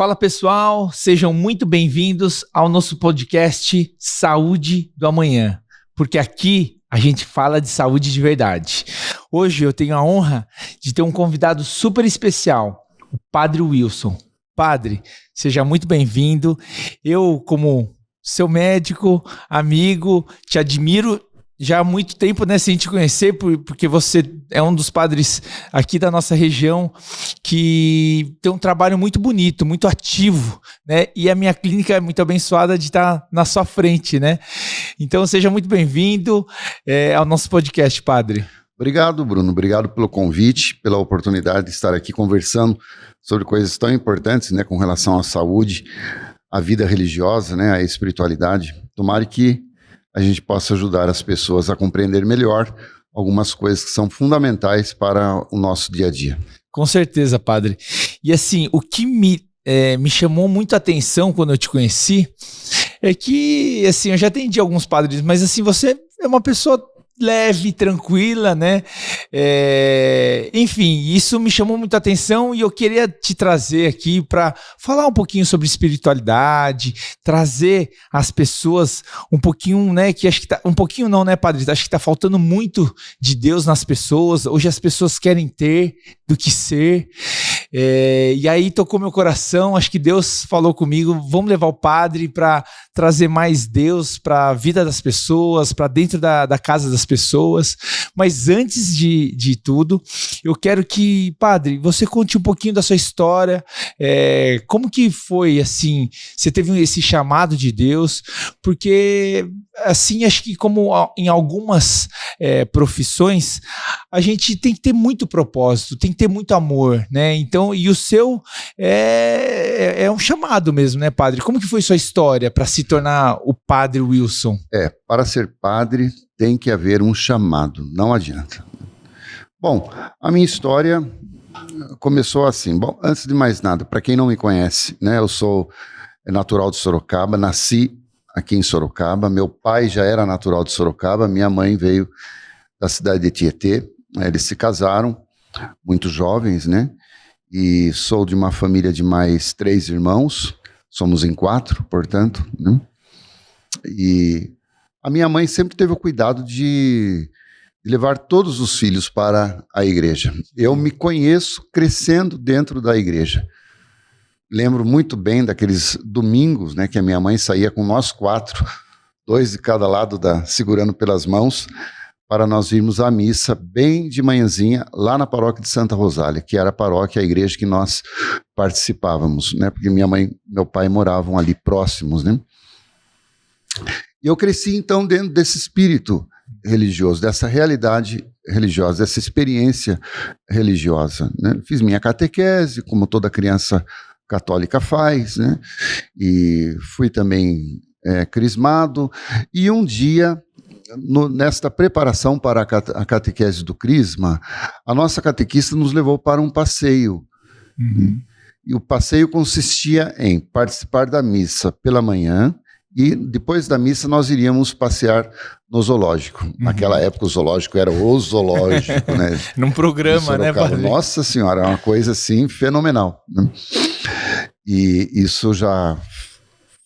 Fala pessoal, sejam muito bem-vindos ao nosso podcast Saúde do Amanhã, porque aqui a gente fala de saúde de verdade. Hoje eu tenho a honra de ter um convidado super especial, o Padre Wilson. Padre, seja muito bem-vindo. Eu, como seu médico, amigo, te admiro já há muito tempo, né, sem te conhecer, porque você é um dos padres aqui da nossa região que tem um trabalho muito bonito, muito ativo, né, e a minha clínica é muito abençoada de estar na sua frente, né. Então seja muito bem-vindo ao nosso podcast, Padre. Obrigado, Bruno. Obrigado pelo convite, pela oportunidade de estar aqui conversando sobre coisas tão importantes, né, com relação à saúde, à vida religiosa, né, à espiritualidade. Tomara que a gente possa ajudar as pessoas a compreender melhor algumas coisas que são fundamentais para o nosso dia a dia. Com certeza, Padre. E assim, o que me chamou muito a atenção quando eu te conheci é que, assim, eu já atendi alguns padres, mas assim, você é uma pessoa leve, tranquila, né? Enfim, isso me chamou muita atenção e eu queria te trazer aqui para falar um pouquinho sobre espiritualidade, trazer as pessoas um pouquinho, né? Que acho que um pouquinho não, né, Padre? Acho que tá faltando muito de Deus nas pessoas. Hoje as pessoas querem ter do que ser. E aí tocou meu coração, acho que Deus falou comigo, vamos levar o Padre para trazer mais Deus para a vida das pessoas, para dentro da casa das pessoas. Mas antes de tudo, eu quero que, Padre, você conte um pouquinho da sua história, como que foi, assim, você teve esse chamado de Deus, porque, assim, acho que como em algumas profissões, a gente tem que ter muito propósito, tem que ter muito amor, né? Então, e o seu é um chamado mesmo, né, Padre? Como que foi sua história para se tornar o Padre Wilson? Para ser padre tem que haver um chamado, não adianta. Bom, a minha história começou assim. Bom, antes de mais nada, para quem não me conhece, né, eu sou natural de Sorocaba, nasci aqui em Sorocaba, meu pai já era natural de Sorocaba, minha mãe veio da cidade de Tietê, eles se casaram muito jovens, né, e sou de uma família de mais 3 irmãos, somos em 4, portanto, né, e a minha mãe sempre teve o cuidado de levar todos os filhos para a igreja. Eu me conheço crescendo dentro da igreja. Lembro muito bem daqueles domingos, né, que a minha mãe saía com nós 4, 2 de cada lado, segurando pelas mãos, para nós irmos à missa bem de manhãzinha, lá na paróquia de Santa Rosália, que era a paróquia, a igreja que nós participávamos, né, porque minha mãe e meu pai moravam ali próximos, né. E eu cresci, então, dentro desse espírito religioso, dessa realidade religiosa, dessa experiência religiosa, né. Fiz minha catequese, como toda criança católica faz, né? E fui também crismado, e um dia, nesta preparação para a catequese do crisma, a nossa catequista nos levou para um passeio. Uhum. E o passeio consistia em participar da missa pela manhã, e depois da missa nós iríamos passear no zoológico. Uhum. Naquela época o zoológico era o zoológico, né? Num programa, né, Padre? Nossa Senhora, é uma coisa assim fenomenal, né? E isso já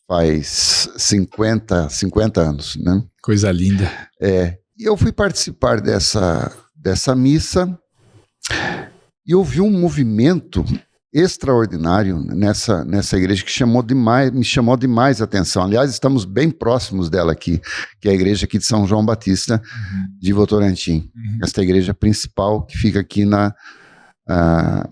faz 50 anos, né? Coisa linda. E eu fui participar dessa missa e ouvi um movimento extraordinário nessa igreja que me chamou demais a atenção. Aliás, estamos bem próximos dela aqui, que é a igreja aqui de São João Batista, de Votorantim. Esta igreja principal que fica aqui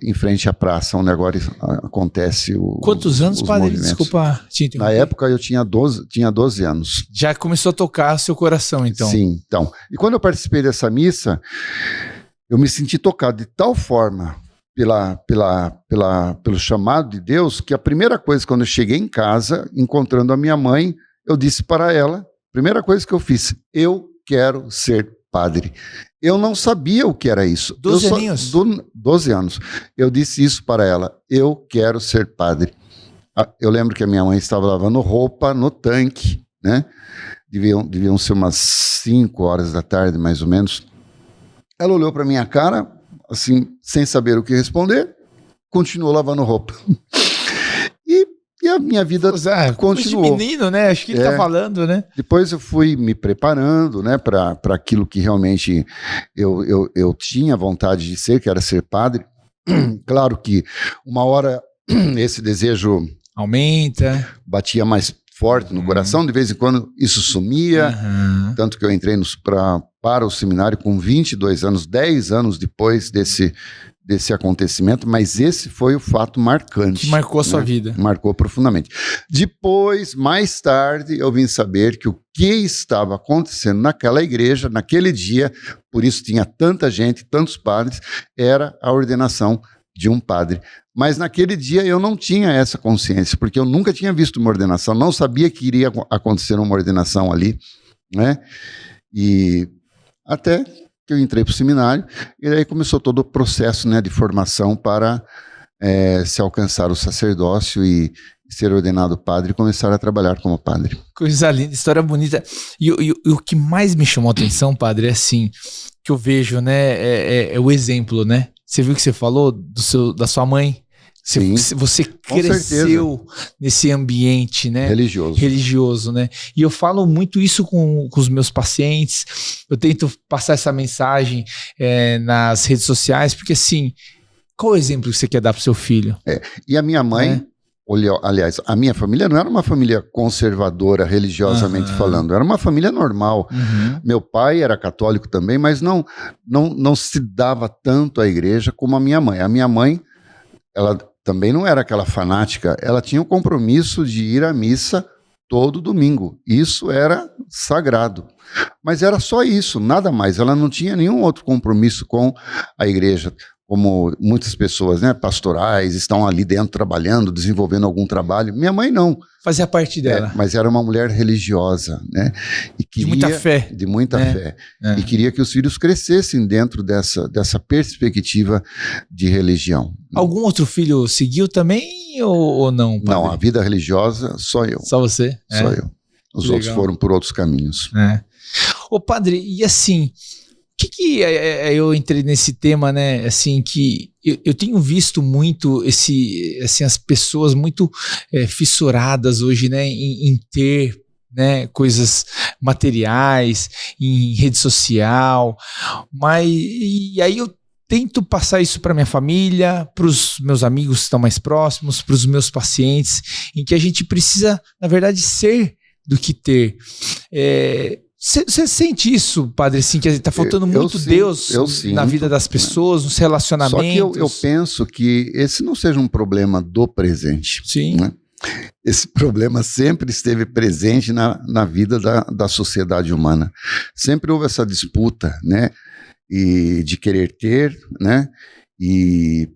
em frente à praça, onde agora acontece Quantos anos, Padre? Movimentos. Desculpa te interromper. Na época eu tinha 12 anos. Já começou a tocar seu coração, então. Sim, então. E quando eu participei dessa missa, eu me senti tocado de tal forma pelo chamado de Deus, que a primeira coisa, quando eu cheguei em casa, encontrando a minha mãe, eu disse para ela, a primeira coisa que eu fiz, eu quero ser padre. Eu não sabia o que era isso. 12 aninhos? 12 anos. Eu disse isso para ela, eu quero ser padre. Eu lembro que a minha mãe estava lavando roupa no tanque, né? Deviam ser umas 5 horas da tarde, mais ou menos. Ela olhou para minha cara, assim, sem saber o que responder, continuou lavando roupa. E a minha vida continuou. De menino, né? Acho que ele tá falando, né? Depois eu fui me preparando, né, para aquilo que realmente eu tinha vontade de ser, que era ser padre. Claro que uma hora esse desejo aumenta, batia mais forte no coração, de vez em quando isso sumia, tanto que eu entrei para o seminário com 22 anos, 10 anos depois desse acontecimento, mas esse foi o fato marcante. Que marcou a sua vida. Marcou profundamente. Depois, mais tarde, eu vim saber que o que estava acontecendo naquela igreja, naquele dia, por isso tinha tanta gente, tantos padres, era a ordenação de um padre. Mas naquele dia eu não tinha essa consciência, porque eu nunca tinha visto uma ordenação, não sabia que iria acontecer uma ordenação ali, né? E até que eu entrei para o seminário, e aí começou todo o processo, né, de formação para se alcançar o sacerdócio e ser ordenado padre e começar a trabalhar como padre. Coisa linda, história bonita. E o que mais me chamou a atenção, padre, é assim, que eu vejo, né, é o exemplo, né? Você viu que você falou da sua mãe? Você cresceu nesse ambiente, né? Religioso, né? E eu falo muito isso com os meus pacientes. Eu tento passar essa mensagem nas redes sociais, porque assim, qual o exemplo que você quer dar para o seu filho? E a minha mãe, aliás, a minha família não era uma família conservadora, religiosamente falando, era uma família normal. Meu pai era católico também, mas não se dava tanto à igreja como a minha mãe. A minha mãe, ela também não era aquela fanática, ela tinha o compromisso de ir à missa todo domingo. Isso era sagrado. Mas era só isso, nada mais. Ela não tinha nenhum outro compromisso com a igreja, como muitas pessoas, né, pastorais, estão ali dentro trabalhando, desenvolvendo algum trabalho. Minha mãe não. Fazia parte dela. Mas era uma mulher religiosa, né? E queria, de muita fé. De muita fé. E queria que os filhos crescessem dentro dessa perspectiva de religião. Algum outro filho seguiu também ou não, padre? Não, a vida religiosa, só eu. Só você? Só eu. Os outros foram por outros caminhos. Ô, padre, e assim, que eu entrei nesse tema, né, assim, que eu tenho visto muito as pessoas muito fissuradas hoje, né, em ter, né, coisas materiais, em rede social, e aí eu tento passar isso para minha família, para os meus amigos que estão mais próximos, para os meus pacientes, em que a gente precisa, na verdade, ser do que ter. Você sente isso, padre, assim, que está faltando muito Deus na vida das pessoas, nos relacionamentos? Só que eu penso que esse não seja um problema do presente. Sim. Né? Esse problema sempre esteve presente na vida da sociedade humana. Sempre houve essa disputa, né? E de querer ter, né? E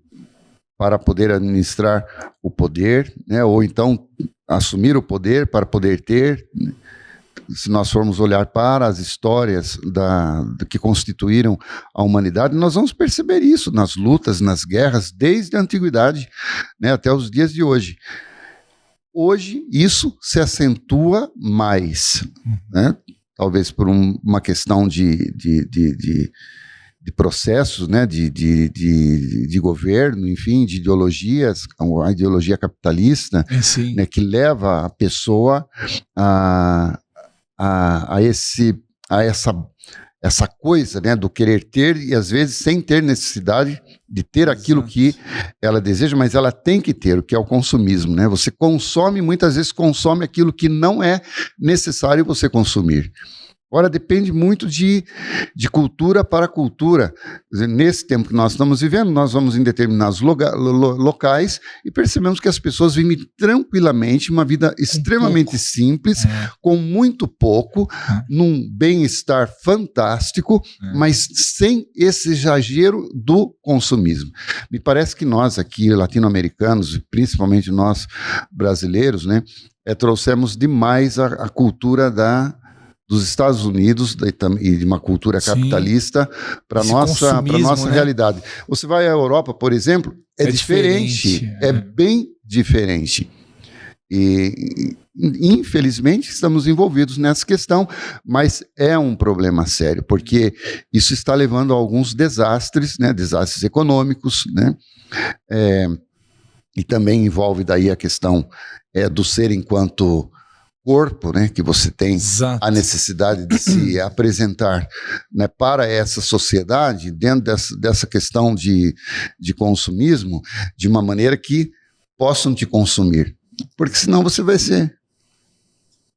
para poder administrar o poder, né? Ou então assumir o poder para poder ter. Se nós formos olhar para as histórias que constituíram a humanidade, nós vamos perceber isso nas lutas, nas guerras, desde a antiguidade, né, até os dias de hoje. Hoje, isso se acentua mais, né? Talvez por uma questão de processos, né, de governo, enfim, de ideologias, a ideologia capitalista, né, que leva a pessoa a essa coisa, né, do querer ter e às vezes sem ter necessidade de ter aquilo que ela deseja, mas ela tem que ter, o que é o consumismo, né? Você consome, muitas vezes consome aquilo que não é necessário você consumir. Agora, depende muito de cultura para cultura. Quer dizer, nesse tempo que nós estamos vivendo, nós vamos em determinados locais e percebemos que as pessoas vivem tranquilamente uma vida extremamente simples, com muito pouco, num bem-estar fantástico, mas sem esse exagero do consumismo. Me parece que nós aqui, latino-americanos, principalmente nós brasileiros, né, trouxemos demais a cultura dos Estados Unidos e de uma cultura capitalista para a nossa né, realidade. Você vai à Europa, por exemplo, é diferente. É bem diferente. E infelizmente estamos envolvidos nessa questão, mas é um problema sério, porque isso está levando a alguns desastres, né, desastres econômicos, né, e também envolve daí a questão do ser enquanto corpo, né, que você tem Exato. a necessidade de se apresentar, né, para essa sociedade, dentro dessa questão de consumismo, de uma maneira que possam te consumir, porque senão você vai ser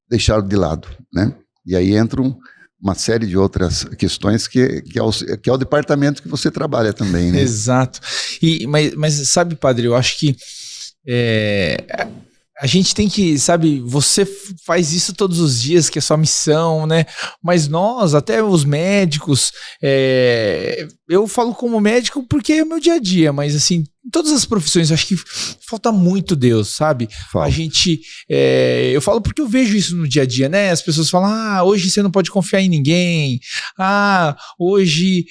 deixado de lado, né? E aí entram uma série de outras questões que é o departamento que você trabalha também, né? Exato. Mas sabe, padre, eu acho que a gente tem que, sabe, você faz isso todos os dias, que é sua missão, né? Mas nós, até os médicos, eu falo como médico porque é o meu dia a dia, mas assim, em todas as profissões, eu acho que falta muito Deus, sabe? Falta. A gente, eu falo porque eu vejo isso no dia a dia, né? As pessoas falam, hoje você não pode confiar em ninguém, hoje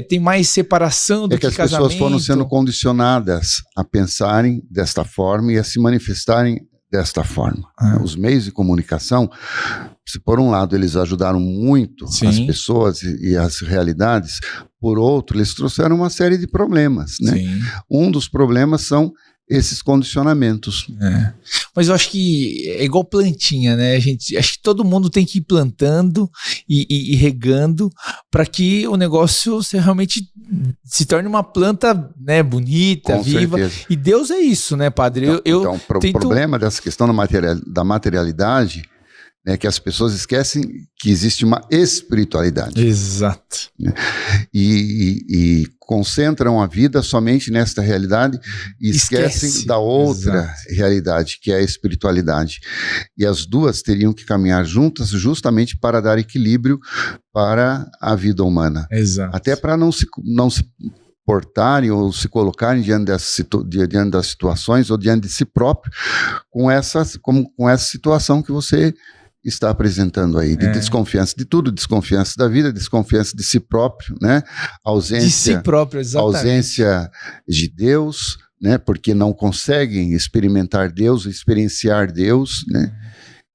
tem mais separação do que casamento. É que as pessoas foram sendo condicionadas a pensarem desta forma e a se manifestarem desta forma. Os meios de comunicação, se por um lado eles ajudaram muito as pessoas e as realidades, por outro eles trouxeram uma série de problemas, né? Sim. Um dos problemas são esses condicionamentos. Mas eu acho que é igual plantinha, né? Acho que todo mundo tem que ir plantando e regando para que o negócio realmente se torne uma planta, né, bonita, Com viva. certeza. E Deus é isso, né, padre? Então, o problema dessa questão da materialidade é que as pessoas esquecem que existe uma espiritualidade. Exato. Né? E concentram a vida somente nesta realidade e esquecem da outra realidade, que é a espiritualidade. E as duas teriam que caminhar juntas justamente para dar equilíbrio para a vida humana. Exato. Até para não se portarem ou se colocarem diante das situações ou diante de si próprio com essa situação que você está apresentando aí, de desconfiança de tudo, desconfiança da vida, desconfiança de si próprio, né? Ausência, de si próprio, exatamente. Ausência de Deus, né? Porque não conseguem experimentar Deus, experienciar Deus, né?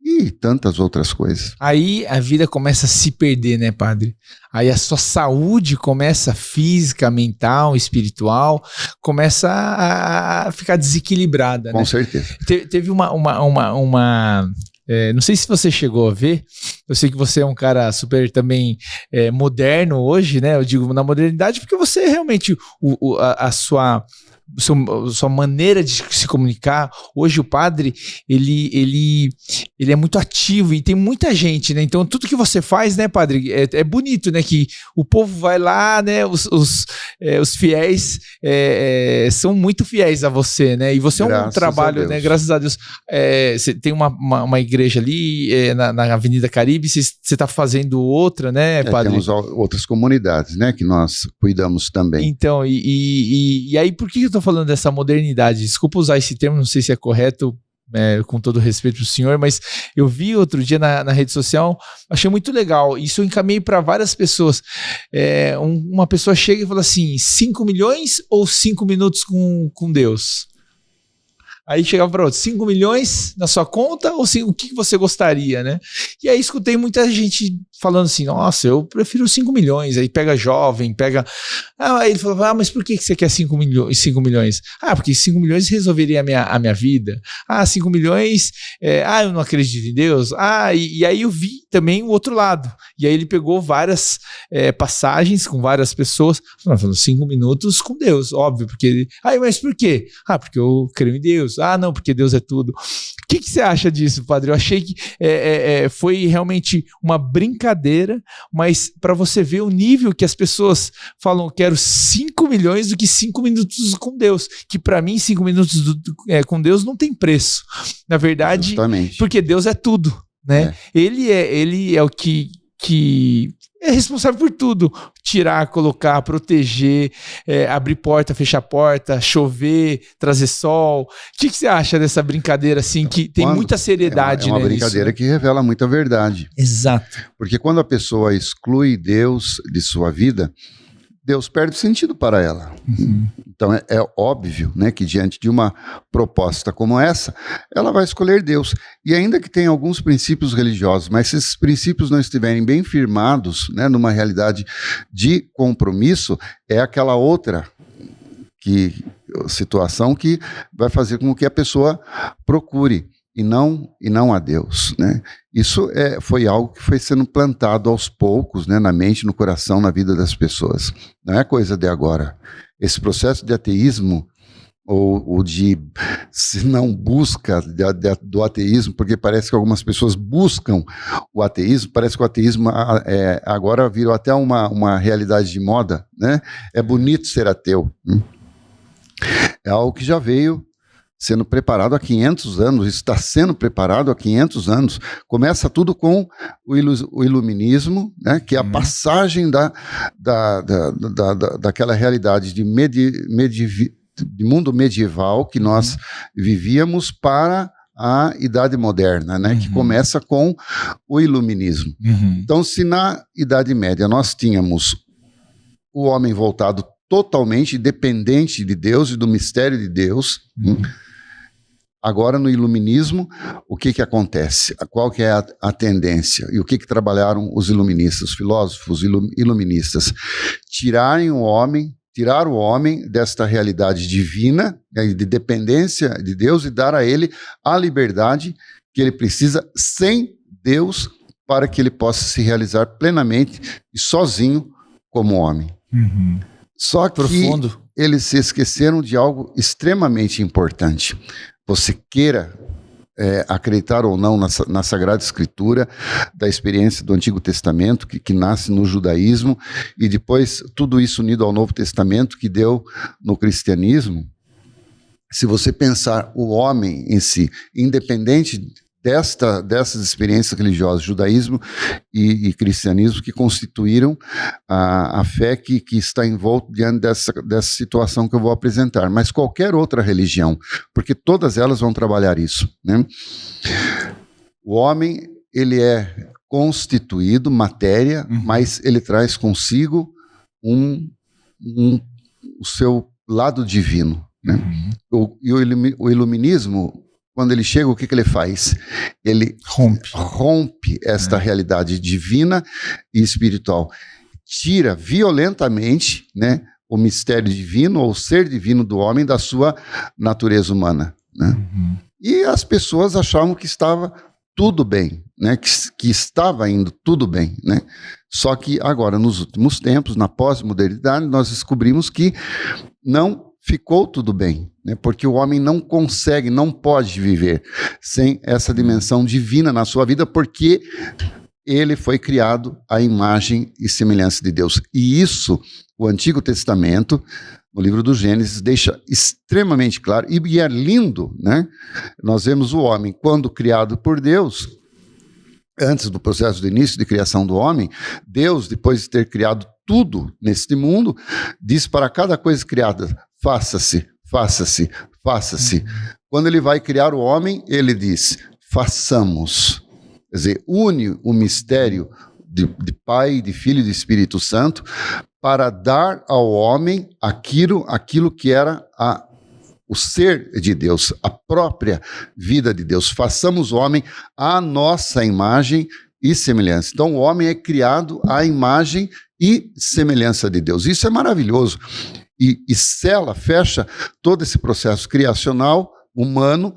E tantas outras coisas. Aí a vida começa a se perder, né, padre? Aí a sua saúde começa, física, mental, espiritual, começa a ficar desequilibrada, Com né? certeza. Teve uma não sei se você chegou a ver, eu sei que você é um cara super também moderno hoje, né? Eu digo na modernidade porque você realmente, a sua maneira de se comunicar, hoje o padre, ele é muito ativo e tem muita gente, né? Então tudo que você faz, né, padre, é bonito, né? Que o povo vai lá, né? Os fiéis são muito fiéis a você, né? E você é um trabalho, né? Graças a Deus. Você tem uma igreja ali na Avenida Caribe, você está fazendo outra, né, padre? Temos outras comunidades, né? Que nós cuidamos também. Então, e aí por que eu tô falando dessa modernidade? Desculpa usar esse termo, não sei se é correto, com todo respeito pro senhor, mas eu vi outro dia na rede social, achei muito legal, isso eu encaminhei para várias pessoas. Uma pessoa chega e fala assim, 5 milhões ou 5 minutos com Deus? Aí chegava para outro, 5 milhões na sua conta ou o que você gostaria, né? E aí escutei muita gente falando assim, nossa, eu prefiro 5 milhões. Aí pega jovem, aí ele falou, mas por que você quer 5 milhões? Porque 5 milhões resolveria a minha vida. 5 milhões, eu não acredito em Deus. E aí eu vi também o outro lado. E aí ele pegou várias passagens com várias pessoas, falando 5 minutos com Deus, óbvio, porque mas por quê? Porque eu creio em Deus. Não, porque Deus é tudo. O que você acha disso, padre? Eu achei que foi realmente uma brincadeira, mas para você ver o nível que as pessoas falam, quero 5 milhões do que 5 minutos com Deus, que para mim 5 minutos com Deus não tem preço. Na verdade, justamente. Porque Deus é tudo, né? Ele é o que é responsável por tudo, tirar, colocar, proteger, abrir porta, fechar porta, chover, trazer sol. O que você acha dessa brincadeira assim, que tem muita seriedade, né? É uma nisso, brincadeira, né? Que revela muita verdade. Exato. Porque quando a pessoa exclui Deus de sua vida, Deus perde sentido para ela. Uhum. Então é óbvio, né, que diante de uma proposta como essa, ela vai escolher Deus. E ainda que tenha alguns princípios religiosos, mas se esses princípios não estiverem bem firmados, né, numa realidade de compromisso, é aquela outra situação que vai fazer com que a pessoa procure e não a Deus, né? Isso foi algo que foi sendo plantado aos poucos, né, na mente, no coração, na vida das pessoas. Não é coisa de agora. Esse processo de ateísmo, ou de, se não busca do ateísmo, porque parece que algumas pessoas buscam o ateísmo, parece que o ateísmo agora virou até uma realidade de moda, né? É bonito ser ateu. É algo que já veio sendo preparado há 500 anos, está sendo preparado há 500 anos. Começa tudo com o iluminismo, né, que é a passagem daquela realidade de mundo medieval que nós vivíamos para a Idade Moderna, né, que começa com o iluminismo. Então, se na Idade Média nós tínhamos o homem voltado totalmente dependente de Deus e do mistério de Deus, agora no iluminismo, o que acontece? Qual que é a tendência? E o que trabalharam os iluministas, os filósofos iluministas? Tirar o homem desta realidade divina, de dependência de Deus, e dar a ele a liberdade que ele precisa sem Deus, para que ele possa se realizar plenamente e sozinho como homem. Só que eles se esqueceram de algo extremamente importante. Você queira acreditar ou não na Sagrada Escritura, da experiência do Antigo Testamento, que nasce no judaísmo, e depois tudo isso unido ao Novo Testamento, que deu no cristianismo. Se você pensar o homem em si, independente dessas experiências religiosas, judaísmo e cristianismo, que constituíram a fé que está envolta diante dessa situação que eu vou apresentar, mas qualquer outra religião, porque todas elas vão trabalhar isso, né? O homem, ele é constituído matéria, mas ele traz consigo o seu lado divino, né? O iluminismo, quando ele chega, o que ele faz? Ele rompe esta realidade divina e espiritual. Tira violentamente, né, o mistério divino ou o ser divino do homem da sua natureza humana, né? E as pessoas achavam que estava tudo bem, né, que estava indo tudo bem, né? Só que agora, nos últimos tempos, na pós-modernidade, nós descobrimos que não ficou tudo bem, né? Porque o homem não consegue, não pode viver sem essa dimensão divina na sua vida, porque ele foi criado à imagem e semelhança de Deus. E isso, o Antigo Testamento, no livro do Gênesis, deixa extremamente claro, e é lindo, né? Nós vemos o homem, quando criado por Deus, antes do processo do início de criação do homem, Deus, depois de ter criado tudo neste mundo, diz para cada coisa criada: faça-se, faça-se, faça-se. Quando ele vai criar o homem, ele diz: façamos. Quer dizer, une o mistério de Pai, de Filho e de Espírito Santo para dar ao homem aquilo que era o ser de Deus, a própria vida de Deus. Façamos o homem à nossa imagem e semelhança. Então, o homem é criado à imagem e semelhança de Deus. Isso é maravilhoso. E fecha todo esse processo criacional humano,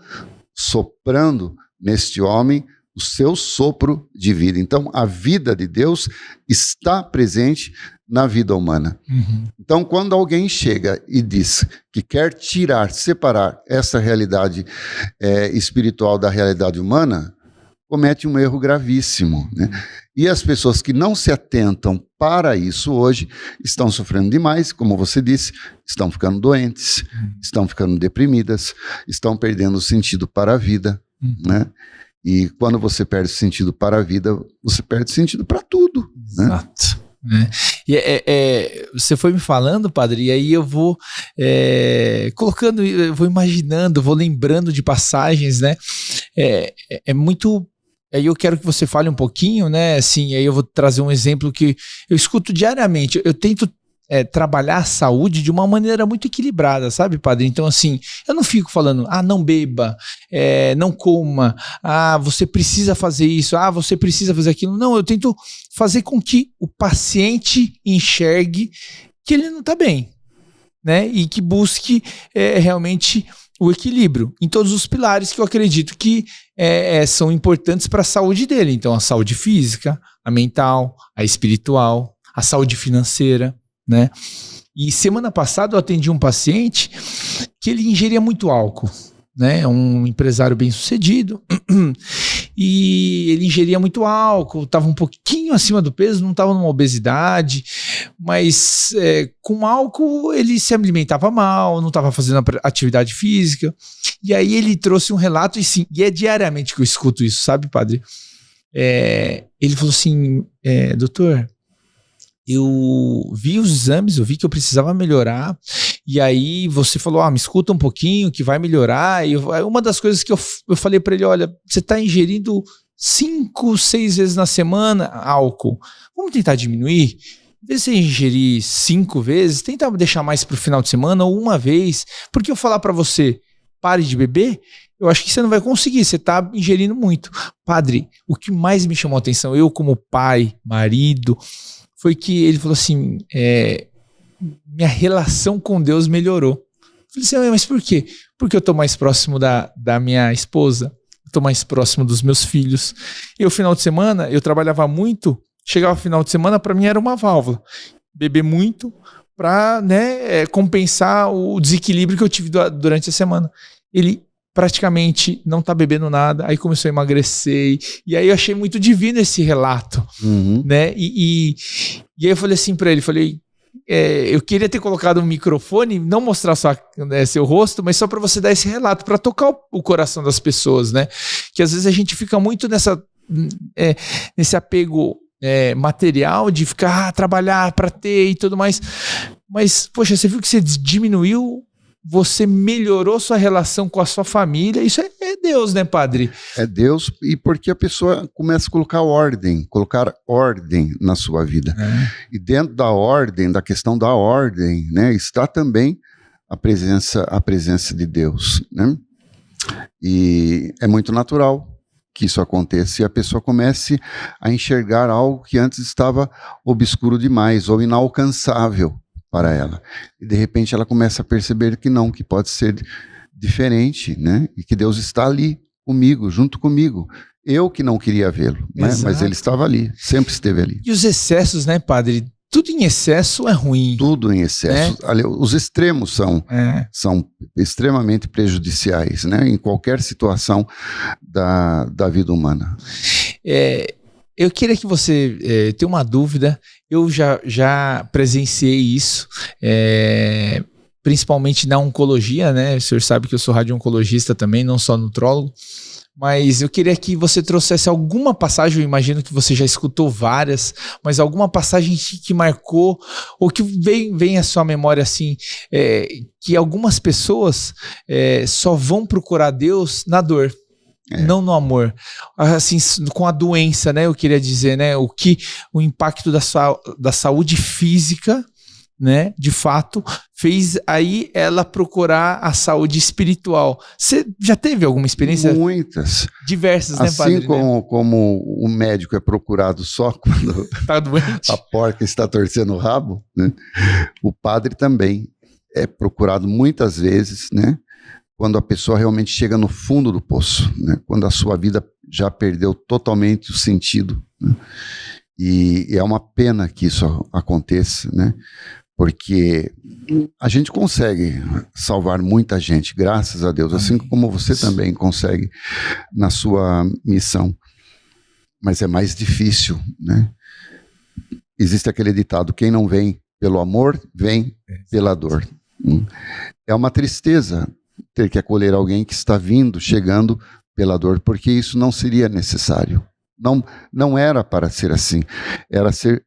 soprando neste homem o seu sopro de vida. Então, a vida de Deus está presente na vida humana. Então, quando alguém chega e diz que quer separar essa realidade espiritual da realidade humana, comete um erro gravíssimo, né? E as pessoas que não se atentam para isso hoje estão sofrendo demais, como você disse, estão ficando doentes, estão ficando deprimidas, estão perdendo o sentido para a vida, né? E quando você perde o sentido para a vida, você perde o sentido para tudo. Exato. Né? E você foi me falando, padre, e aí eu vou colocando, eu vou imaginando, vou lembrando de passagens, né? É muito. Aí eu quero que você fale um pouquinho, né? Assim, aí eu vou trazer um exemplo que eu escuto diariamente. Eu tento trabalhar a saúde de uma maneira muito equilibrada, sabe, padre? Então, assim, eu não fico falando, não beba, não coma, você precisa fazer isso, você precisa fazer aquilo. Não, eu tento fazer com que o paciente enxergue que ele não está bem. né? E que busque realmente o equilíbrio em todos os pilares que eu acredito que são importantes para a saúde dele. Então, a saúde física, a mental, a espiritual, a saúde financeira, né? E semana passada eu atendi um paciente que ele ingeria muito álcool, né? Um empresário bem-sucedido, e ele ingeria muito álcool, estava um pouquinho acima do peso, não estava numa obesidade, mas com álcool ele se alimentava mal, não estava fazendo atividade física. E aí ele trouxe um relato, e é diariamente que eu escuto isso, sabe, padre? Ele falou assim, doutor, eu vi os exames, eu vi que eu precisava melhorar, e aí você falou, me escuta um pouquinho que vai melhorar. E uma das coisas que eu falei para ele, olha, você está ingerindo 5, 6 vezes na semana álcool, vamos tentar diminuir? Em vez de você ingerir 5 vezes, tenta deixar mais para o final de semana ou uma vez, porque eu falar para você, pare de beber, eu acho que você não vai conseguir, você está ingerindo muito. Padre, o que mais me chamou a atenção, eu como pai, marido, foi que ele falou assim, minha relação com Deus melhorou. Eu falei assim, mas por quê? Porque eu estou mais próximo da minha esposa, estou mais próximo dos meus filhos. E o final de semana, eu trabalhava muito, chegava no final de semana, para mim era uma válvula. Beber muito para compensar o desequilíbrio que eu tive durante a semana. Ele praticamente não tá bebendo nada, aí começou a emagrecer, e aí eu achei muito divino esse relato, né? E aí eu falei assim para ele, eu queria ter colocado um microfone, não mostrar só seu rosto, mas só para você dar esse relato, para tocar o coração das pessoas, né? Que às vezes a gente fica muito nesse apego material de ficar, trabalhar para ter e tudo mais, mas, poxa, você viu que você diminuiu, você melhorou sua relação com a sua família, isso é Deus, né, padre? É Deus, e porque a pessoa começa a colocar ordem na sua vida. E dentro da ordem, da questão da ordem, né, está também a presença de Deus, né? E é muito natural que isso aconteça e a pessoa comece a enxergar algo que antes estava obscuro demais ou inalcançável para ela. E de repente ela começa a perceber que não, que pode ser diferente, né? E que Deus está ali comigo, junto comigo. Eu que não queria vê-lo, né? Mas ele estava ali, sempre esteve ali. E os excessos, né, padre? Tudo em excesso é ruim. Tudo em excesso. Os extremos são extremamente prejudiciais, né? Em qualquer situação da vida humana. Eu queria que você tenha uma dúvida. Eu já presenciei isso, principalmente na oncologia, né? O senhor sabe que eu sou radio-oncologista também, não só nutrólogo. Mas eu queria que você trouxesse alguma passagem, eu imagino que você já escutou várias, mas alguma passagem que marcou, ou que vem à sua memória assim, que algumas pessoas só vão procurar Deus na dor. Não no amor, assim, com a doença, né? Eu queria dizer, né? O impacto da saúde física, né? De fato, fez aí ela procurar a saúde espiritual. Você já teve alguma experiência? Muitas. Diversas, né, padre? Assim como o médico é procurado só quando tá doente, a porca está torcendo o rabo, né? O padre também é procurado muitas vezes, né? Quando a pessoa realmente chega no fundo do poço, né? Quando a sua vida já perdeu totalmente o sentido, né? E é uma pena que isso aconteça, né? Porque a gente consegue salvar muita gente, graças a Deus, assim como você também consegue na sua missão, mas é mais difícil, né? Existe aquele ditado, quem não vem pelo amor, vem pela dor. É uma tristeza ter que acolher alguém que está chegando pela dor, porque isso não seria necessário. Não era para ser assim.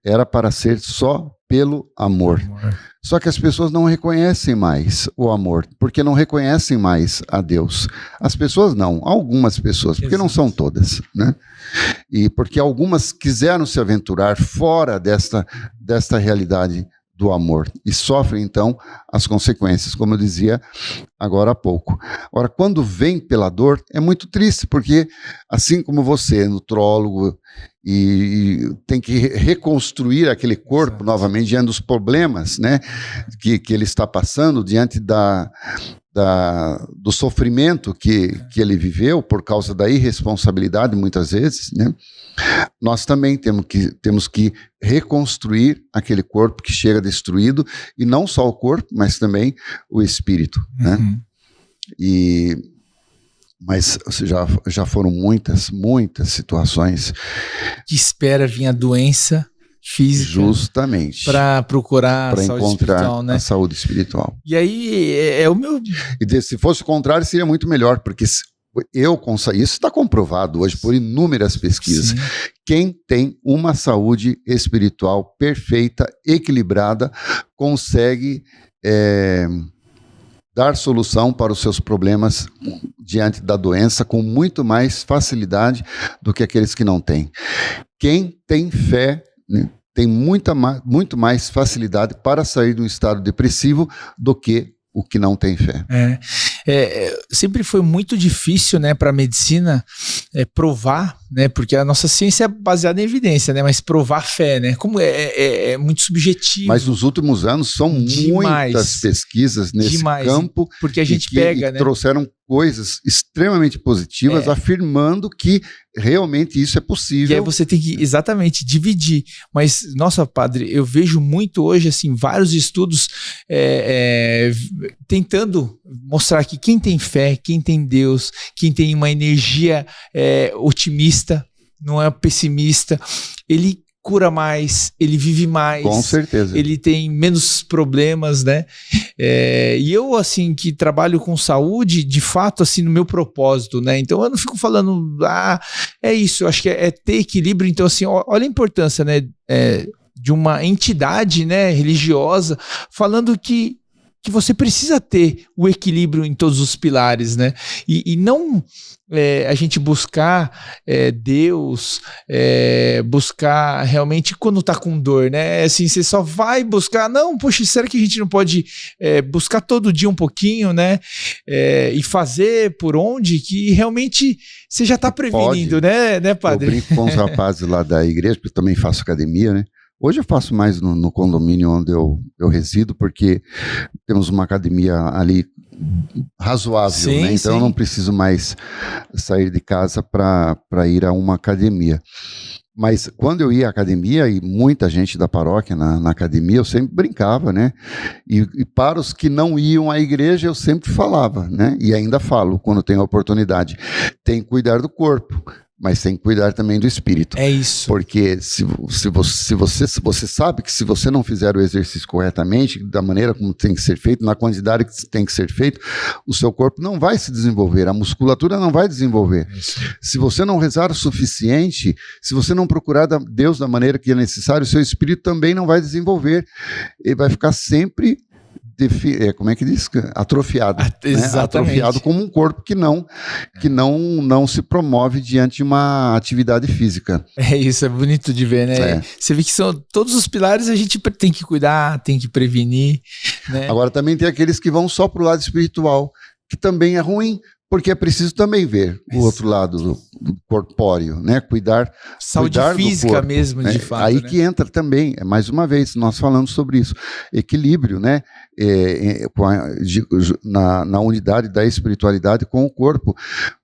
Era para ser só pelo amor. Só que as pessoas não reconhecem mais o amor, porque não reconhecem mais a Deus. As pessoas não, algumas pessoas, porque não são todas, né? E porque algumas quiseram se aventurar fora desta realidade do amor e sofrem então as consequências, como eu dizia agora há pouco. Agora, quando vem pela dor, é muito triste, porque assim como você, nutrólogo, e tem que reconstruir aquele corpo novamente diante dos problemas, né, que ele está passando, diante do sofrimento que ele viveu por causa da irresponsabilidade, muitas vezes, né? Nós também temos que reconstruir aquele corpo que chega destruído, e não só o corpo, mas também o espírito, né? Mas já foram muitas situações. Que espera vir a doença física. Justamente. Para procurar a saúde espiritual, né? A saúde espiritual. E aí é o meu... E se fosse o contrário, seria muito melhor, porque isso está comprovado hoje por inúmeras pesquisas. Sim. Quem tem uma saúde espiritual perfeita, equilibrada, consegue dar solução para os seus problemas diante da doença com muito mais facilidade do que aqueles que não têm. Quem tem fé, né, tem muito mais facilidade para sair de um estado depressivo do que o que não tem fé. Sempre foi muito difícil, né, para a medicina provar, né, porque a nossa ciência é baseada em evidência, né, mas provar fé, né, como é muito subjetivo. Mas nos últimos anos são muitas pesquisas nesse campo, porque a gente pega, né, trouxeram coisas extremamente positivas, afirmando que realmente isso é possível. E aí você tem que exatamente dividir. Mas, nossa, padre, eu vejo muito hoje, assim, vários estudos tentando mostrar que quem tem fé, quem tem Deus, quem tem uma energia otimista, não é pessimista, ele cura mais, ele vive mais. Com certeza. Ele tem menos problemas, né? E eu, assim, que trabalho com saúde, de fato, assim, no meu propósito, né? Então, eu não fico falando, é isso, eu acho que é ter equilíbrio. Então, assim, olha a importância, né? De uma entidade, né, religiosa, falando que você precisa ter o equilíbrio em todos os pilares, né? E não a gente buscar Deus, buscar realmente quando tá com dor, né? Assim, você só vai buscar, não, poxa, será que a gente não pode buscar todo dia um pouquinho, né? E fazer por onde que realmente você já tá prevenindo, né, padre? Eu brinco com os rapazes lá da igreja, porque eu também faço academia, né? Hoje eu faço mais no condomínio onde eu resido, porque temos uma academia ali razoável, sim, né? Então sim, eu não preciso mais sair de casa para ir a uma academia. Mas quando eu ia à academia, e muita gente da paróquia na academia, eu sempre brincava, né? E para os que não iam à igreja, eu sempre falava, né? E ainda falo, quando tenho a oportunidade, tem que cuidar do corpo, mas tem que cuidar também do espírito. É isso. Porque se você sabe que se você não fizer o exercício corretamente, da maneira como tem que ser feito, na quantidade que tem que ser feito, o seu corpo não vai se desenvolver, a musculatura não vai desenvolver. Se você não rezar o suficiente, se você não procurar Deus da maneira que é necessário, o seu espírito também não vai desenvolver. Ele vai ficar sempre... como é que diz? Atrofiado. Exatamente. Né? Atrofiado como um corpo que não se promove diante de uma atividade física. É isso, é bonito de ver, né? Você vê que são todos os pilares, a gente tem que cuidar, tem que prevenir, né? Agora também tem aqueles que vão só para o lado espiritual, que também é ruim, porque é preciso também ver o outro lado do corpóreo, né? Cuidar física do corpo, mesmo, né? de fato. Aí, né, que entra também, mais uma vez, nós falamos sobre isso, equilíbrio, né? Na unidade da espiritualidade com o corpo,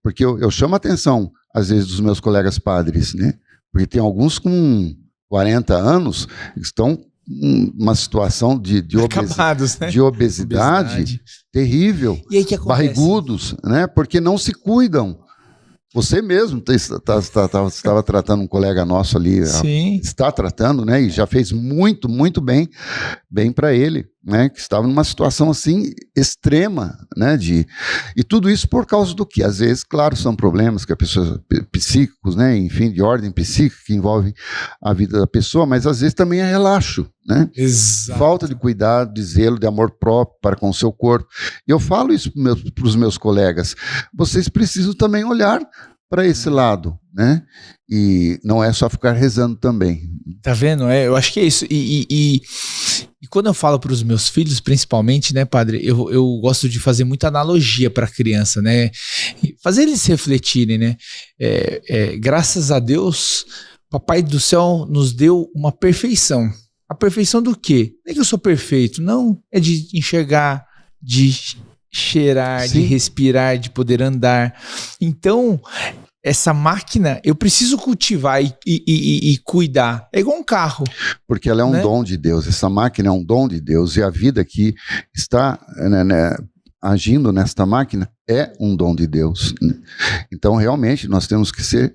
porque eu chamo a atenção, às vezes, dos meus colegas padres, né? Porque tem alguns com 40 anos que estão uma situação de obesidade terrível, e aí, que acontece? Barrigudos, né? Porque não se cuidam. Você mesmo estava tratando um colega nosso ali, está tratando, né? E já fez muito bem para ele, né? Que estava numa situação assim extrema, né? E tudo isso por causa do que? Às vezes, claro, são problemas que a pessoa psíquicos, né? Enfim, de ordem psíquica que envolvem a vida da pessoa, mas às vezes também é relaxo, né? Exato. Falta de cuidado, de zelo, de amor próprio para com o seu corpo. E eu falo isso para os meus colegas. Vocês precisam também olhar para esse lado, né? E não é só ficar rezando também. Tá vendo? Eu acho que é isso. E quando eu falo para os meus filhos, principalmente, né, padre, eu gosto de fazer muita analogia para a criança, né? Fazer eles refletirem, né? Graças a Deus, Papai do Céu nos deu uma perfeição. A perfeição do quê? Não é que eu sou perfeito, não. É de enxergar, de cheirar, Sim. de respirar, de poder andar. Então, essa máquina, eu preciso cultivar e cuidar. É igual um carro. Porque ela é um dom de Deus. Essa máquina é um dom de Deus. E a vida que está agindo nesta máquina é um dom de Deus. Então, realmente, nós temos que ser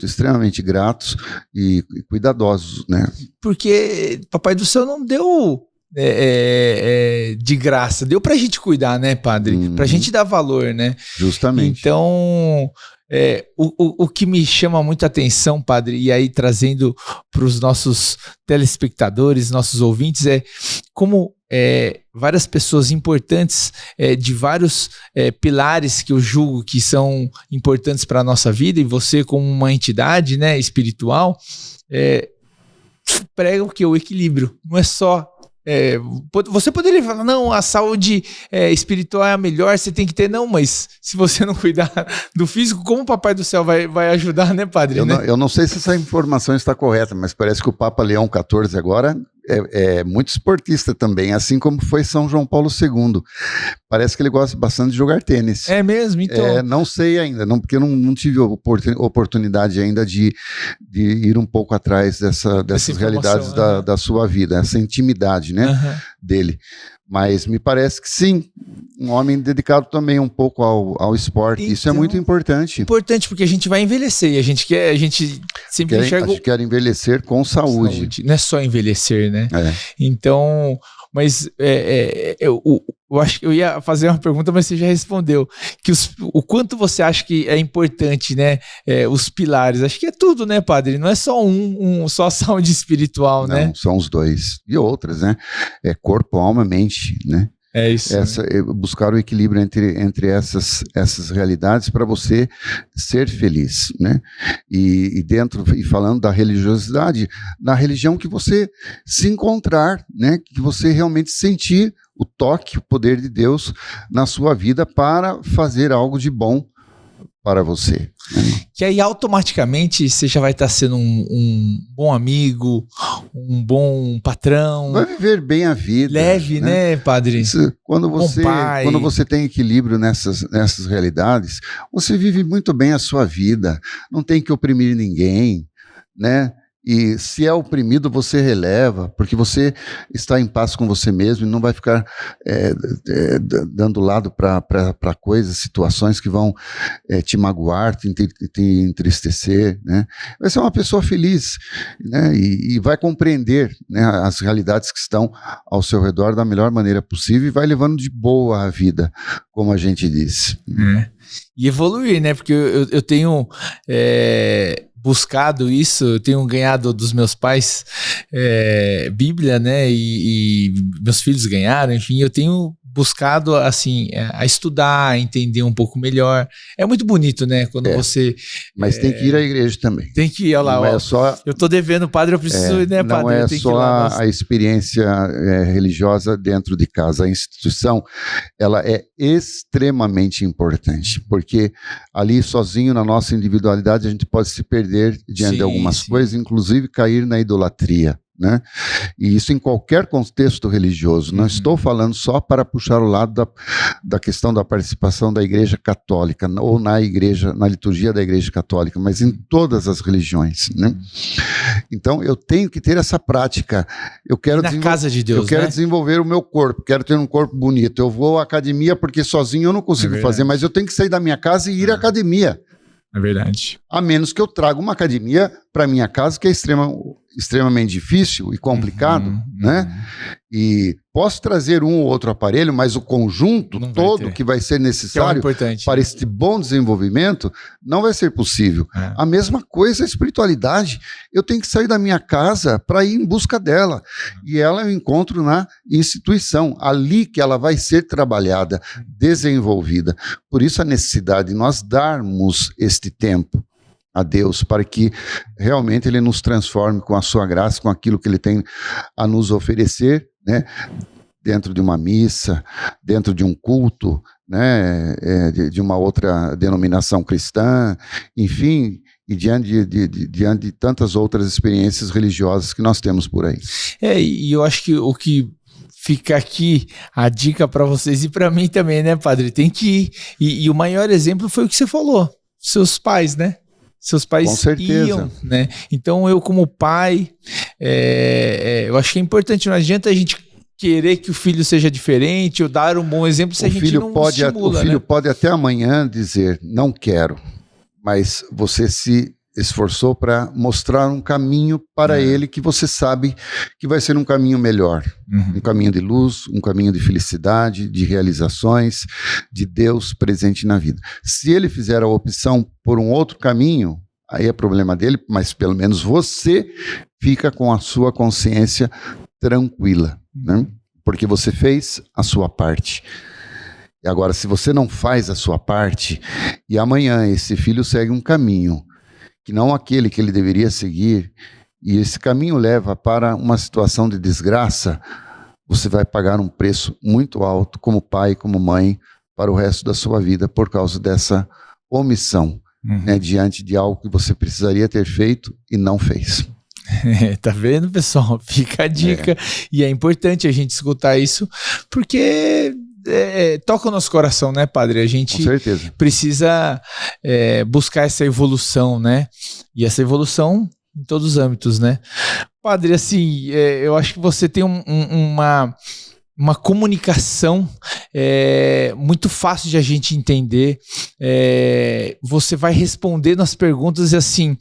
extremamente gratos e cuidadosos, né? Porque Papai do Céu não deu de graça, deu pra gente cuidar, né, padre? Pra gente dar valor, né? Justamente. Então, o que me chama muita atenção, padre, e aí trazendo para os nossos telespectadores, nossos ouvintes, é como várias pessoas importantes de vários pilares que eu julgo que são importantes para a nossa vida, e você como uma entidade, né, espiritual, prega o que? O equilíbrio. Não é só... você poderia falar, não, a saúde espiritual é a melhor, você tem que ter, não, mas se você não cuidar do físico, como o Papai do Céu vai ajudar, né, padre? Eu não sei se essa informação está correta, mas parece que o Papa Leão XIV agora é muito esportista também, assim como foi São João Paulo II. Parece que ele gosta bastante de jogar tênis. É mesmo? Então... não sei ainda, porque eu não tive oportunidade ainda de ir um pouco atrás dessas realidades da sua vida, essa intimidade, né, dele. Mas me parece que sim, um homem dedicado também um pouco ao esporte. Então, isso é muito importante. Importante, porque a gente vai envelhecer e a gente sempre enxerga... A gente quer envelhecer com saúde. Não é só envelhecer, né? Então, mas eu acho que eu ia fazer uma pergunta, mas você já respondeu. Que o quanto você acha que é importante, né? Os pilares. Acho que é tudo, né, padre? Não é só só a saúde espiritual, né? Não, são os dois. E outras, né? Corpo, alma, mente, né? É isso. Buscar o equilíbrio entre essas realidades para você ser feliz, né? E falando da religiosidade, na religião que você se encontrar, né? Que você realmente sentir o toque, o poder de Deus na sua vida para fazer algo de bom para você. Que aí automaticamente você já vai estar sendo um bom amigo, um bom patrão. Vai viver bem a vida. Leve, né, padre? Quando você tem equilíbrio nessas realidades, você vive muito bem a sua vida. Não tem que oprimir ninguém, né? E se é oprimido, você releva, porque você está em paz com você mesmo e não vai ficar dando lado para coisas, situações que vão te magoar, te entristecer, né? Vai ser uma pessoa feliz, né? E vai compreender, né, as realidades que estão ao seu redor da melhor maneira possível e vai levando de boa a vida, como a gente disse. E evoluir, né? Porque eu tenho... buscado isso, eu tenho ganhado dos meus pais Bíblia, né, e meus filhos ganharam, enfim, eu tenho buscado, assim, a estudar, a entender um pouco melhor. É muito bonito, né, quando você... Mas tem que ir à igreja também. Tem que ir, olha lá, não é só, eu tô devendo, padre, eu preciso ir, né, padre? Não é só a experiência religiosa dentro de casa, a instituição, ela é extremamente importante, porque ali sozinho, na nossa individualidade, a gente pode se perder diante de algumas coisas, inclusive cair na idolatria, né? E isso em qualquer contexto religioso. Não estou falando só para puxar o lado da questão da participação da Igreja Católica ou na liturgia da Igreja Católica, mas em todas as religiões, né? Então eu tenho que ter essa prática. Eu quero casa de Deus, eu quero desenvolver o meu corpo, quero ter um corpo bonito. Eu vou à academia porque sozinho eu não consigo fazer, mas eu tenho que sair da minha casa e ir à academia. É verdade. A menos que eu traga uma academia para minha casa, que é extremamente difícil e complicado, né? E posso trazer um ou outro aparelho, mas o conjunto todo que vai ser necessário para este bom desenvolvimento não vai ser possível. A mesma coisa a espiritualidade. Eu tenho que sair da minha casa para ir em busca dela. E ela eu encontro na instituição, ali que ela vai ser trabalhada, desenvolvida. Por isso a necessidade de nós darmos este tempo a Deus, para que realmente Ele nos transforme com a sua graça, com aquilo que Ele tem a nos oferecer, né? Dentro de uma missa, dentro de um culto, né? De uma outra denominação cristã, enfim, e diante de tantas outras experiências religiosas que nós temos por aí. E eu acho que o que fica aqui a dica para vocês e para mim também, né, padre? Tem que ir. E o maior exemplo foi o que você falou, seus pais, né? Seus pais iam, né? Então eu como pai, eu acho que é importante, não adianta a gente querer que o filho seja diferente ou dar um bom exemplo se a gente não estimula, o filho pode até amanhã dizer, não quero, mas você se esforçou para mostrar um caminho para ele que você sabe que vai ser um caminho melhor, um caminho de luz, um caminho de felicidade, de realizações, de Deus presente na vida. Se ele fizer a opção por um outro caminho, aí é problema dele, mas pelo menos você fica com a sua consciência tranquila, né? Porque você fez a sua parte. E agora, se você não faz a sua parte, e amanhã esse filho segue um caminho que não aquele que ele deveria seguir, e esse caminho leva para uma situação de desgraça, você vai pagar um preço muito alto como pai, como mãe, para o resto da sua vida, por causa dessa omissão, né, diante de algo que você precisaria ter feito e não fez. Tá vendo, pessoal? Fica a dica. E é importante a gente escutar isso, porque toca o nosso coração, né, padre? A gente precisa buscar essa evolução, né? E essa evolução em todos os âmbitos, né? Padre, assim, eu acho que você tem uma comunicação muito fácil de a gente entender. Você vai respondendo as perguntas e assim...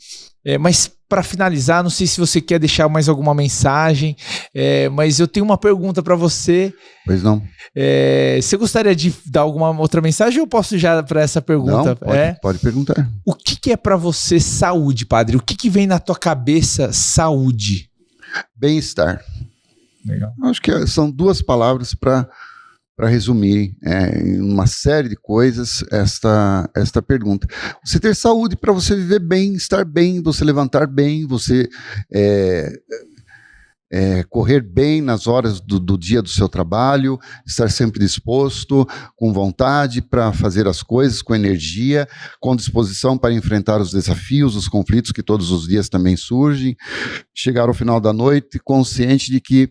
mas para finalizar, não sei se você quer deixar mais alguma mensagem, mas eu tenho uma pergunta para você. Pois não. Você gostaria de dar alguma outra mensagem ou eu posso já para essa pergunta? Não, pode perguntar. O que é para você saúde, padre? O que vem na tua cabeça saúde? Bem-estar. Legal. Acho que são duas palavras para resumir em uma série de coisas esta pergunta. Você ter saúde para você viver bem, estar bem, você levantar bem, você correr bem nas horas do dia do seu trabalho, estar sempre disposto, com vontade para fazer as coisas, com energia, com disposição para enfrentar os desafios, os conflitos que todos os dias também surgem, chegar ao final da noite consciente de que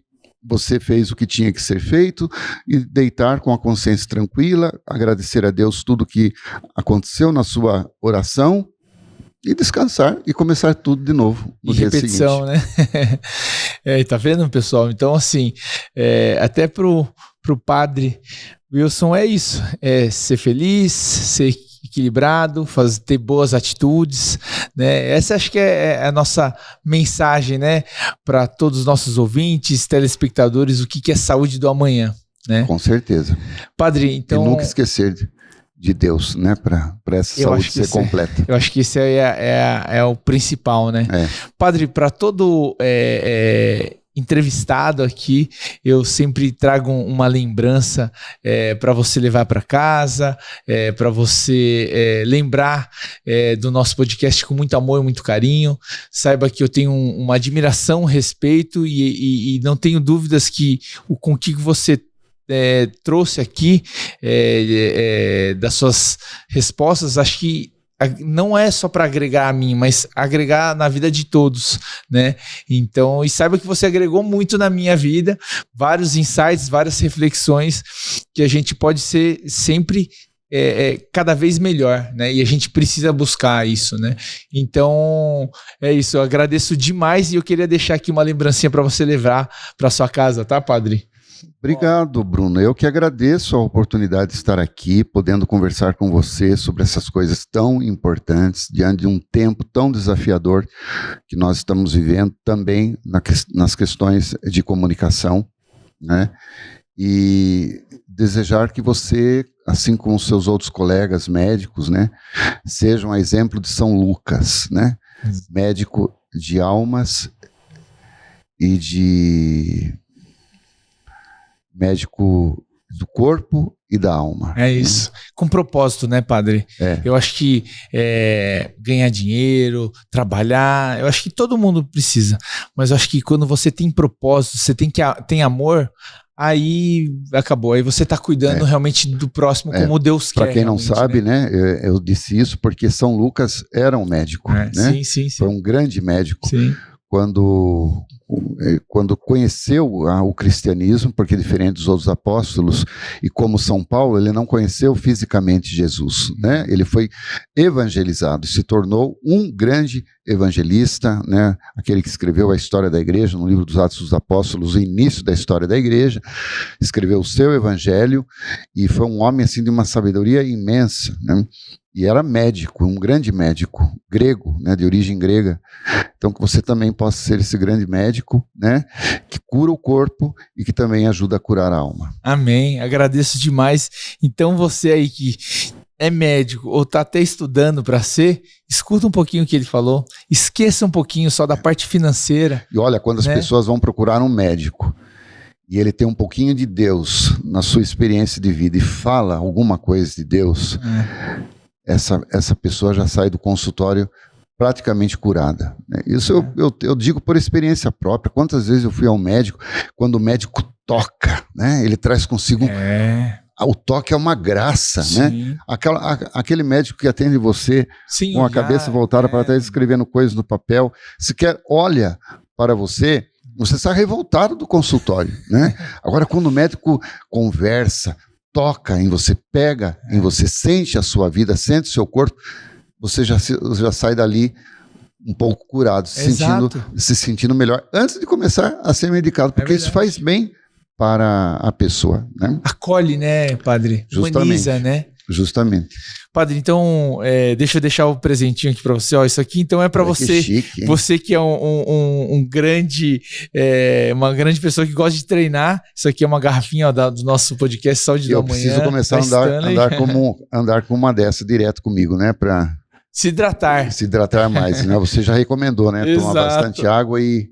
você fez o que tinha que ser feito e deitar com a consciência tranquila, agradecer a Deus tudo que aconteceu na sua oração e descansar e começar tudo de novo no dia seguinte. Repetição, né? Tá vendo, pessoal? Então, assim, até pro padre Wilson é isso, ser feliz, ser equilibrado, ter boas atitudes, né? Essa acho que é a nossa mensagem, né? Para todos os nossos ouvintes, telespectadores, o que é saúde do amanhã, né? Com certeza. Padre, então... E nunca esquecer de Deus, né? Para essa saúde ser completa. Eu acho que isso é o principal, né? Padre, para todo... entrevistado aqui, eu sempre trago uma lembrança para você levar para casa, para você lembrar do nosso podcast com muito amor e muito carinho. Saiba que eu tenho uma admiração, respeito e não tenho dúvidas que com o que você trouxe aqui das suas respostas, acho que não é só para agregar a mim, mas agregar na vida de todos, né? Então, e saiba que você agregou muito na minha vida, vários insights, várias reflexões que a gente pode ser sempre cada vez melhor, né? E a gente precisa buscar isso, né? Então, é isso. Eu agradeço demais e eu queria deixar aqui uma lembrancinha para você levar para sua casa, tá, padre? Obrigado, Bruno. Eu que agradeço a oportunidade de estar aqui, podendo conversar com você sobre essas coisas tão importantes, diante de um tempo tão desafiador que nós estamos vivendo, também nas questões de comunicação, né? E desejar que você, assim como os seus outros colegas médicos, né, sejam um exemplo de São Lucas, né? Médico de almas e de médico do corpo e da alma. É isso. Com propósito, né, padre? Eu acho que ganhar dinheiro, trabalhar, eu acho que todo mundo precisa. Mas eu acho que quando você tem propósito, você tem amor, aí acabou. Aí você está cuidando realmente do próximo como Deus quer. Para quem não sabe, né? Eu disse isso porque São Lucas era um médico, né? Sim. Foi um grande médico. Sim. Quando conheceu o cristianismo, porque diferente dos outros apóstolos, e como São Paulo, ele não conheceu fisicamente Jesus, né? Ele foi evangelizado e se tornou um grande evangelista, né? Aquele que escreveu a história da igreja, no livro dos Atos dos Apóstolos, o início da história da igreja, escreveu o seu evangelho e foi um homem assim de uma sabedoria imensa, né? E era médico, um grande médico, grego, né, de origem grega. Então que você também possa ser esse grande médico, né, que cura o corpo e que também ajuda a curar a alma. Amém, agradeço demais. Então você aí que é médico ou está até estudando para ser, escuta um pouquinho o que ele falou, esqueça um pouquinho só da parte financeira. E olha, quando as pessoas vão procurar um médico e ele tem um pouquinho de Deus na sua experiência de vida e fala alguma coisa de Deus... Essa pessoa já sai do consultório praticamente curada. Isso eu digo por experiência própria. Quantas vezes eu fui ao médico, quando o médico toca, né? Ele traz consigo... O toque é uma graça, né? Aquele médico que atende você com a cabeça voltada para trás, escrevendo coisas no papel, sequer olha para você, você sai revoltado do consultório, né? Agora, quando o médico conversa, toca em você, pega em você, sente a sua vida, sente o seu corpo, você já sai dali um pouco curado, se sentindo melhor, antes de começar a ser medicado, porque isso faz bem para a pessoa, né? Acolhe, né, padre? Justamente. Humaniza, né? Justamente. Padre, então, deixa eu deixar o presentinho aqui para você. Ó, isso aqui, então, é para você. Chique, você que é um grande, uma grande pessoa que gosta de treinar. Isso aqui é uma garrafinha do nosso podcast Saúde da Manhã. Eu preciso começar a andar com uma dessa direto comigo, né? Para se hidratar mais, né? Você já recomendou, né? Tomar bastante água e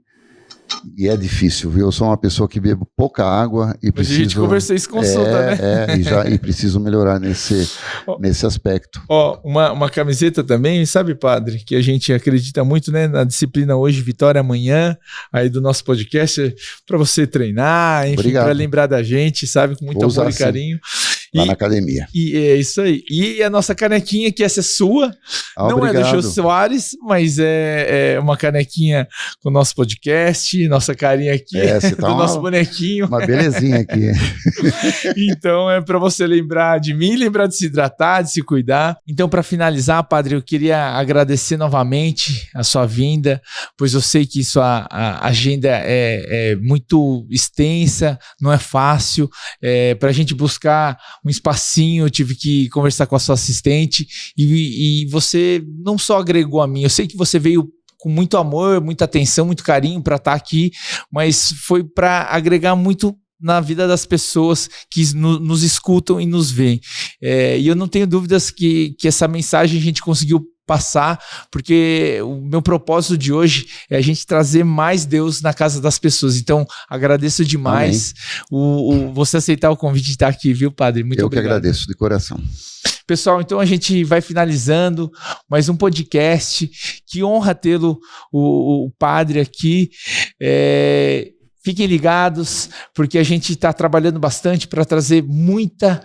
é difícil, viu? Eu sou uma pessoa que bebo pouca água e preciso... A gente conversou isso com consulta, né? E preciso melhorar nesse aspecto. Ó, uma camiseta também, sabe, padre? Que a gente acredita muito, né? Na disciplina Hoje, Vitória Amanhã, aí do nosso podcast, para você treinar, enfim, para lembrar da gente, sabe? Com muito amor e carinho. Lá na academia. E é isso aí. E a nossa canequinha, que essa é sua. Não obrigado. É do Jô Soares, mas é uma canequinha com o nosso podcast, nossa carinha aqui, do nosso bonequinho. Uma belezinha aqui. Então é para você lembrar de mim, lembrar de se hidratar, de se cuidar. Então, para finalizar, padre, eu queria agradecer novamente a sua vinda, pois eu sei que sua agenda é muito extensa, não é fácil. Para a gente buscar um espacinho, eu tive que conversar com a sua assistente e você não só agregou a mim, eu sei que você veio com muito amor, muita atenção, muito carinho para estar aqui, mas foi para agregar muito na vida das pessoas que nos escutam e nos veem. E eu não tenho dúvidas que essa mensagem a gente conseguiu passar, porque o meu propósito de hoje é a gente trazer mais Deus na casa das pessoas. Então, agradeço demais você aceitar o convite de estar aqui, viu, padre? Muito obrigado. Eu que agradeço de coração. Pessoal, então a gente vai finalizando mais um podcast. Que honra tê-lo, o padre aqui. Fiquem ligados, porque a gente está trabalhando bastante para trazer muita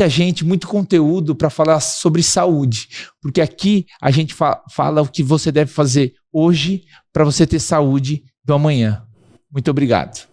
gente, muito conteúdo para falar sobre saúde. Porque aqui a gente fala o que você deve fazer hoje para você ter saúde do amanhã. Muito obrigado.